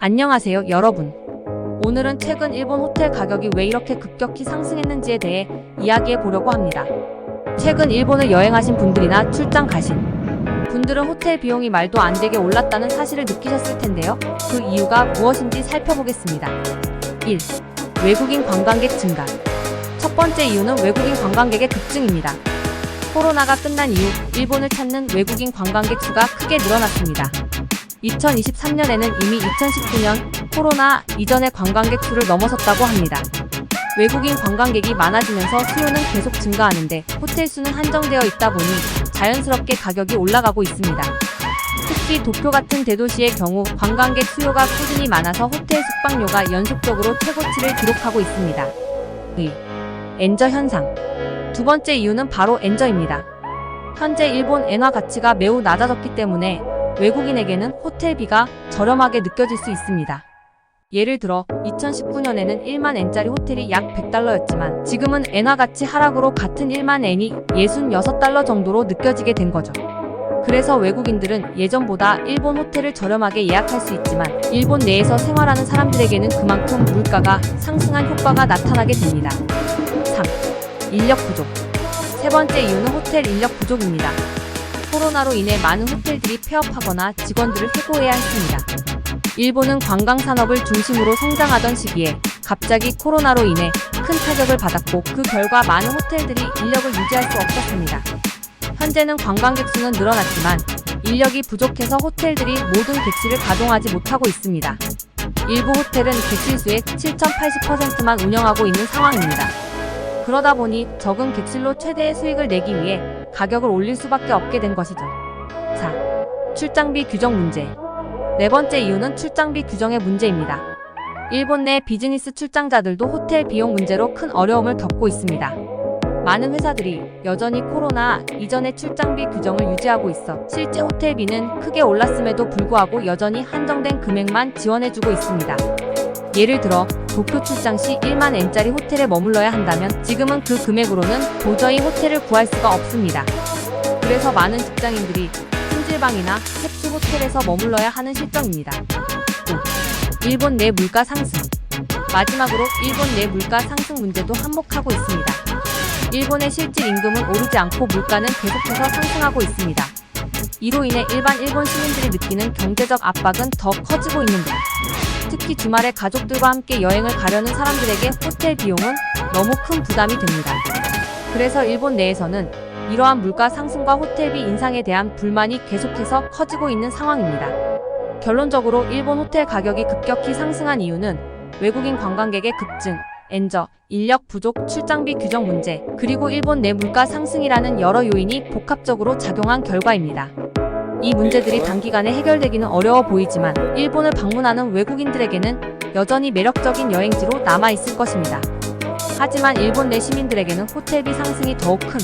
안녕하세요, 여러분. 오늘은 최근 일본 호텔 가격이 왜 이렇게 급격히 상승했는지에 대해 이야기해 보려고 합니다. 최근 일본을 여행하신 분들이나 출장 가신 분들은 호텔 비용이 말도 안 되게 올랐다는 사실을 느끼셨을 텐데요. 그 이유가 무엇인지 살펴보겠습니다. 1. 외국인 관광객 증가. 첫 번째 이유는 외국인 관광객의 급증입니다. 코로나가 끝난 이후 일본을 찾는 외국인 관광객 수가 크게 늘어났습니다. 2023년에는 이미 2019년 코로나 이전의 관광객 수를 넘어섰다고 합니다. 외국인 관광객이 많아지면서 수요는 계속 증가하는데 호텔 수는 한정되어 있다 보니 자연스럽게 가격이 올라가고 있습니다. 특히 도쿄 같은 대도시의 경우 관광객 수요가 꾸준히 많아서 호텔 숙박료가 연속적으로 최고치를 기록하고 있습니다. 2. 엔저 현상. 두 번째 이유는 바로 엔저입니다. 현재 일본 엔화 가치가 매우 낮아졌기 때문에 외국인에게는 호텔비가 저렴하게 느껴질 수 있습니다. 예를 들어 2019년에는 1만 엔짜리 호텔이 약 100달러였지만 지금은 엔화 가치 하락으로 같은 1만 엔이 66달러 정도로 느껴지게 된 거죠. 그래서 외국인들은 예전보다 일본 호텔을 저렴하게 예약할 수 있지만 일본 내에서 생활하는 사람들에게는 그만큼 물가가 상승한 효과가 나타나게 됩니다. 3. 인력 부족. 세 번째 이유는 호텔 인력 부족입니다. 코로나로 인해 많은 호텔들이 폐업하거나 직원들을 해고해야 했습니다. 일본은 관광산업을 중심으로 성장하던 시기에 갑자기 코로나로 인해 큰 타격을 받았고 그 결과 많은 호텔들이 인력을 유지할 수 없었습니다. 현재는 관광객 수는 늘어났지만 인력이 부족해서 호텔들이 모든 객실을 가동하지 못하고 있습니다. 일부 호텔은 객실 수의 7,80%만 운영하고 있는 상황입니다. 그러다 보니 적은 객실로 최대의 수익을 내기 위해 가격을 올릴 수밖에 없게 된 것이죠. 4. 출장비 규정 문제. 네 번째 이유는 출장비 규정의 문제입니다. 일본 내 비즈니스 출장자들도 호텔 비용 문제로 큰 어려움을 겪고 있습니다. 많은 회사들이 여전히 코로나 이전의 출장비 규정을 유지하고 있어 실제 호텔비는 크게 올랐음에도 불구하고 여전히 한정된 금액만 지원해주고 있습니다. 예를 들어 도쿄 출장 시 1만 엔짜리 호텔에 머물러야 한다면 지금은 그 금액으로는 도저히 호텔을 구할 수가 없습니다. 그래서 많은 직장인들이 찜질방이나 캡슐 호텔에서 머물러야 하는 실정입니다. 5. 일본 내 물가 상승. 마지막으로 일본 내 물가 상승 문제도 한몫하고 있습니다. 일본의 실질 임금은 오르지 않고 물가는 계속해서 상승하고 있습니다. 이로 인해 일반 일본 시민들이 느끼는 경제적 압박은 더 커지고 있는데 특히 주말에 가족들과 함께 여행을 가려는 사람들에게 호텔 비용은 너무 큰 부담이 됩니다. 그래서 일본 내에서는 이러한 물가 상승과 호텔비 인상에 대한 불만이 계속해서 커지고 있는 상황입니다. 결론적으로 일본 호텔 가격이 급격히 상승한 이유는 외국인 관광객의 급증, 엔저, 인력 부족, 출장비 규정 문제, 그리고 일본 내 물가 상승이라는 여러 요인이 복합적으로 작용한 결과입니다. 이 문제들이 단기간에 해결되기는 어려워 보이지만 일본을 방문하는 외국인들에게는 여전히 매력적인 여행지로 남아있을 것입니다. 하지만 일본 내 시민들에게는 호텔비 상승이 더욱 큰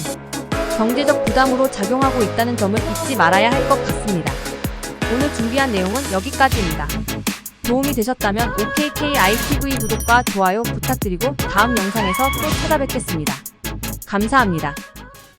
경제적 부담으로 작용하고 있다는 점을 잊지 말아야 할 것 같습니다. 오늘 준비한 내용은 여기까지입니다. 도움이 되셨다면 OKKITV 구독과 좋아요 부탁드리고 다음 영상에서 또 찾아뵙겠습니다. 감사합니다.